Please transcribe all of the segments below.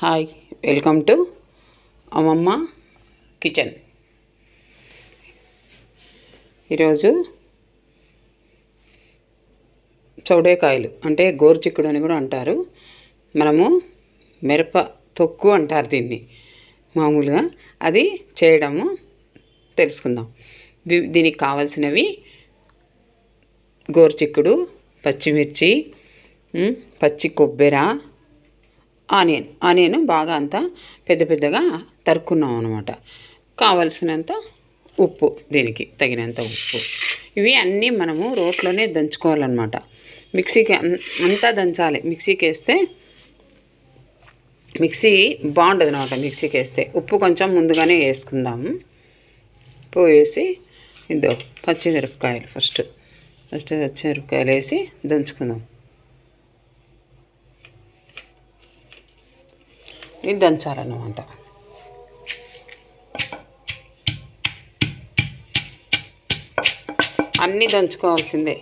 Hi, welcome to అమ్మమ్మ kitchen. ఈరోజు చౌడేకాయలు అంటే గోరుచిక్కుడు అని కూడా అంటారు. మనము మిరప తొక్కు అంటారు దీన్ని మామూలుగా. అది చేయడము తెలుసుకుందాం. దీనికి కావాల్సినవి గోరుచిక్కుడు, పచ్చిమిర్చి, పచ్చి కొబ్బరి, ఆనియన్ బాగా అంతా పెద్ద పెద్దగా తరుక్కున్నాం అనమాట. కావలసినంత ఉప్పు, దీనికి తగినంత ఉప్పు. ఇవి అన్నీ మనము రోట్లోనే దంచుకోవాలన్నమాట. మిక్సీకి అంతా దంచాలి. మిక్సీకి వేస్తే మిక్సీ బాగుంటుంది అనమాట. మిక్సీకి వేస్తే ఉప్పు కొంచెం ముందుగానే వేసుకుందాము. ఉప్పు వేసి ఇదో పచ్చిమిరపకాయలు ఫస్ట్ పచ్చిమిరపకాయలు వేసి దంచుకుందాం. ఇది దంచాలన్నమాట. అన్నీ దంచుకోవాల్సిందే.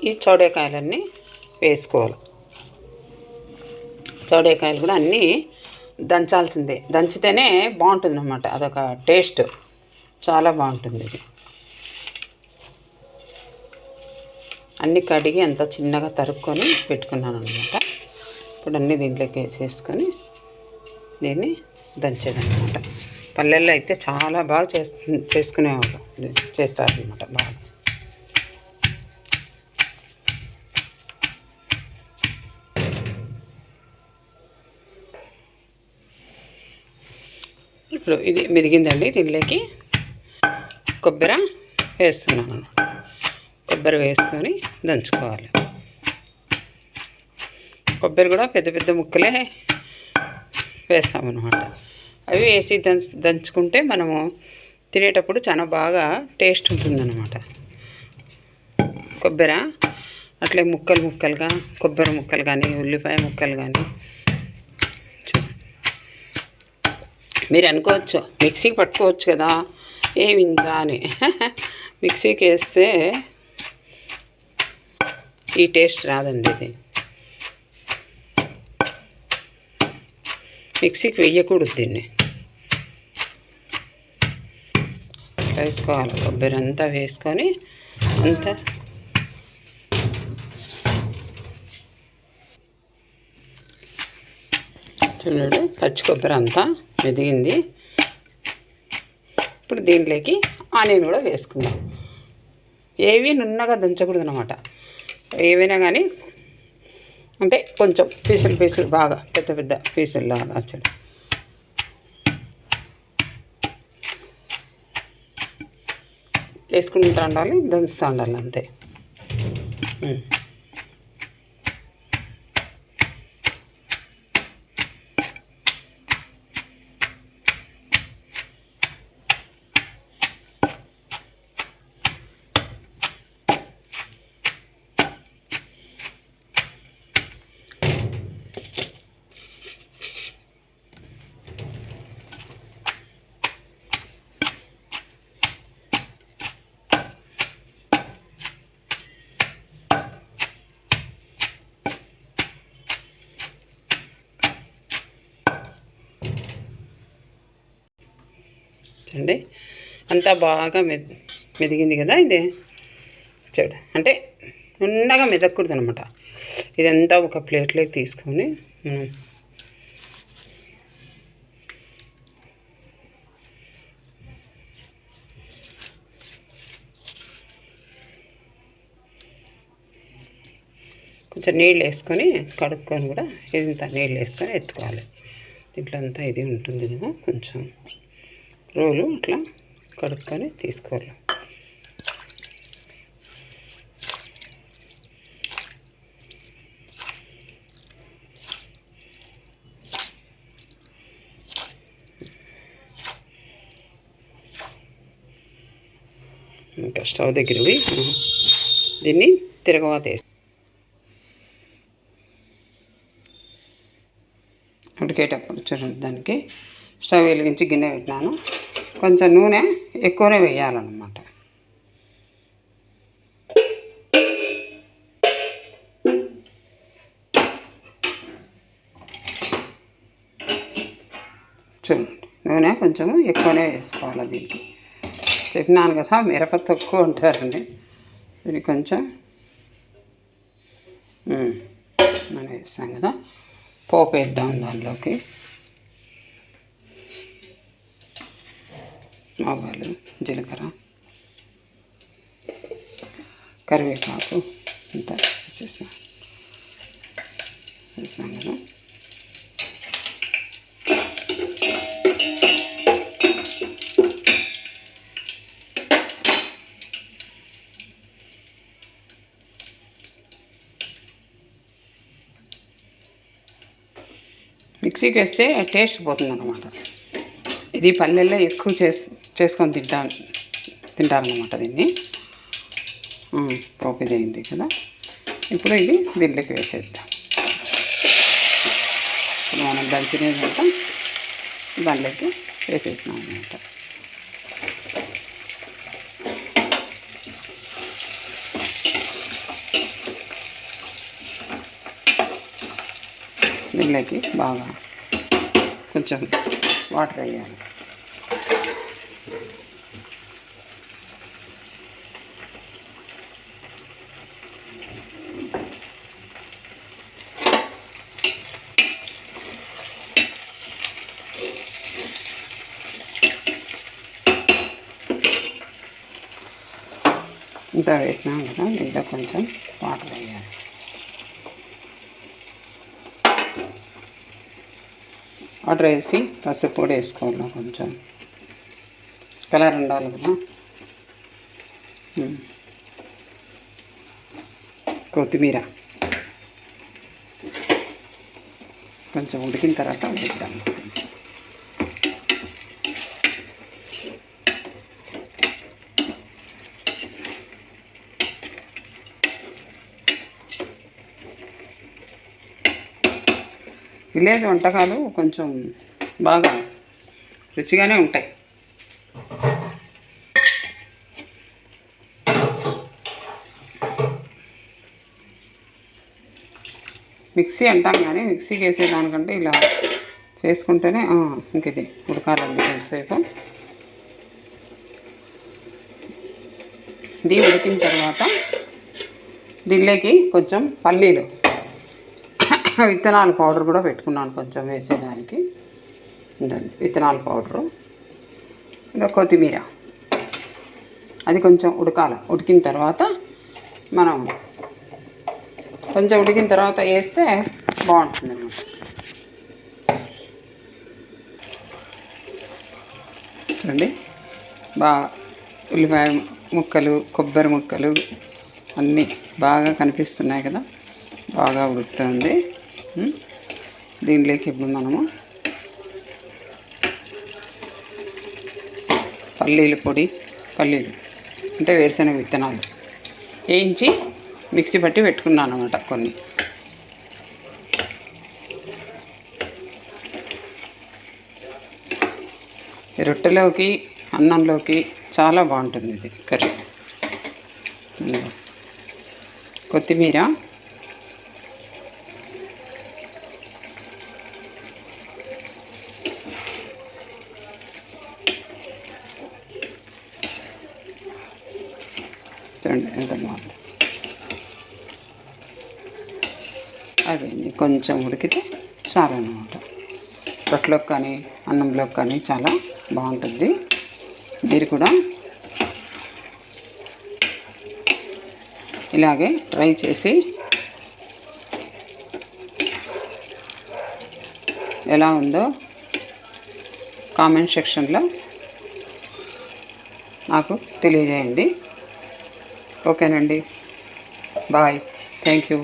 ఈ చౌడేకాయలన్నీ వేసుకోవాలి. చౌడేకాయలు కూడా అన్నీ దంచాల్సిందే. దంచితేనే బాగుంటుంది అన్నమాట. అదొక టేస్ట్, చాలా బాగుంటుంది. ఇది అన్నీ కడిగి అంత చిన్నగా తరుక్కొని పెట్టుకున్నాను అనమాట. ఇప్పుడు అన్నీ దీంట్లోకి వేసేసుకొని దీన్ని దంచేదన్నమాట. పల్లెల్లో అయితే చాలా బాగా చేసుకునేవాళ్ళు, చేస్తారనమాట బాగా. ఇప్పుడు ఇది మెరిగిందండి. దీనిలోకి కొబ్బరి వేస్తున్నాను. కొబ్బరి వేసుకొని దంచుకోవాలి. కొబ్బరి కూడా పెద్ద పెద్ద ముక్కలే వేస్తామన్నమాట. అవి వేసి దంచుకుంటే మనము తినేటప్పుడు చాలా బాగా టేస్ట్ ఉంటుందన్నమాట. కొబ్బరి అట్లే ముక్కలుగా కొబ్బరి ముక్కలు కానీ, ఉల్లిపాయ ముక్కలు కానీ. మీరు అనుకోవచ్చు మిక్సీకి పట్టుకోవచ్చు కదా ఏమిందా అని. మిక్సీకి వేస్తే ఈ టేస్ట్ రాదండి. ఇది మిక్సీకి వేయకూడదు. దీన్ని వేసుకోవాలి. కొబ్బరి అంతా వేసుకొని అంతా చూడండి, పచ్చి కొబ్బరి అంతా మెదిగింది. ఇప్పుడు దీంట్లోకి ఆనియన్ కూడా వేసుకుందాం. ఏవి నున్నగా దంచకూడదు అనమాట. ఏవైనా కానీ అంటే కొంచెం పీసులు బాగా పెద్ద పీసుల్లాగా వచ్చాడు. వేసుకుంటూ ఉండాలి, దంచుతూ ఉండాలి అంతే. చూడండి, అంతా బాగా మెదిగింది కదా. ఇది చూడు, అంటే నున్నగా మెదకూడదు అనమాట. ఇదంతా ఒక ప్లేట్లోకి తీసుకొని కొంచెం నీళ్ళు వేసుకొని కడుక్కొని కూడా ఇంత నీళ్ళు వేసుకొని ఎత్తుకోవాలి. దీంట్లో అంతా ఇది ఉంటుంది కదా, కొంచెం రోలు అట్లా కడుక్కొని తీసుకోవాలి. ఇంకా స్టవ్ దగ్గర పోయి దీన్ని తిరగవాత వేసి ఉడికేటప్పుడు చూడండి, దానికి స్టవ్ వెలిగించి గిన్నె పెట్టినాను. కొంచెం నూనె ఎక్కువనే వేయాలన్నమాట. చూడండి, నూనె కొంచెము ఎక్కువనే వేసుకోవాలి. దీనికి చెప్పినాను కదా, మిరప తక్కువ ఉంటారండి. దీనికి కొంచెం నూనె వేస్తాం కదా, పోపు వేద్దాం. దానిలోకి ఆవాలు, జీలకర్ర, కరివేపాకు అంతా వేసాం కదా. మిక్సీకి వేస్తే టేస్ట్ పోతుంది అన్నమాట. ఇది పల్లెల్లో ఎక్కువ చేసుకొని తింటారనమాట దీన్ని. పోపు ఇది అయింది కదా, ఇప్పుడు ఇది దీంట్లోకి వేసేద్దాం. ఇప్పుడు మనం దంచినదంతా దాంట్లోకి వేసేసినాం అనమాట. దీంట్లోకి బాగా కొంచెం వాటర్ వేయాలి. ఇంత వేసినాం కదా, ఇంత కొంచెం వాటర్ వేయాలి. వాటర్ వేసి పసుపు పొడి వేసుకోవాలి, కొంచెం కలర్ ఉండాలి కదా. కొత్తిమీర కొంచెం ఉడికిన తర్వాత ఉడికిద్దాం. విలేజ్ వంటకాలు కొంచెం బాగా రుచిగానే ఉంటాయి. మిక్సీ అంటాం కానీ మిక్సీకి వేసేదానికంటే ఇలా చేసుకుంటేనే ఇంక ఇది ఉడకాలండి కొంతసేపు. ఇది ఉడికిన తర్వాత దీనిలోకి కొంచెం పల్లీలు, విత్తనాల పౌడర్ కూడా పెట్టుకున్నాను కొంచెం వేసేదానికి. ఉందండి విత్తనాల పౌడరు, ఇంకా కొత్తిమీర. అది కొంచెం ఉడకాలి. ఉడికిన తర్వాత మనం కొంచెం ఉడికిన తర్వాత వేస్తే బాగుంటుంది అన్నమాట. చూడండి, బాగా ఉల్లిపాయ ముక్కలు, కొబ్బరి ముక్కలు అన్నీ బాగా కనిపిస్తున్నాయి కదా, బాగా ఉడుకుతుంది. దీంట్లోకి ఇప్పుడు మనము పల్లీలు అంటే వేరుశనగ విత్తనాలు వేయించి మిక్సీ పట్టి పెట్టుకున్నాను అన్నమాట కొన్ని. రొట్టెలోకి, అన్నంలోకి చాలా బాగుంటుంది ఇది కర్రీ. కొత్తిమీర, చూడండి ఎంత బాగుంది. అవి కొంచెం ఉడికితే చాలా అన్నమాట. రొట్టెలోకి కానీ అన్నంలోకి కానీ చాలా బాగుంటుంది. మీరు కూడా ఇలాగే ట్రై చేసి ఎలా ఉందో కామెంట్ సెక్షన్లో నాకు తెలియజేయండి. ఓకేనండి, బాయ్, థ్యాంక్ యూ.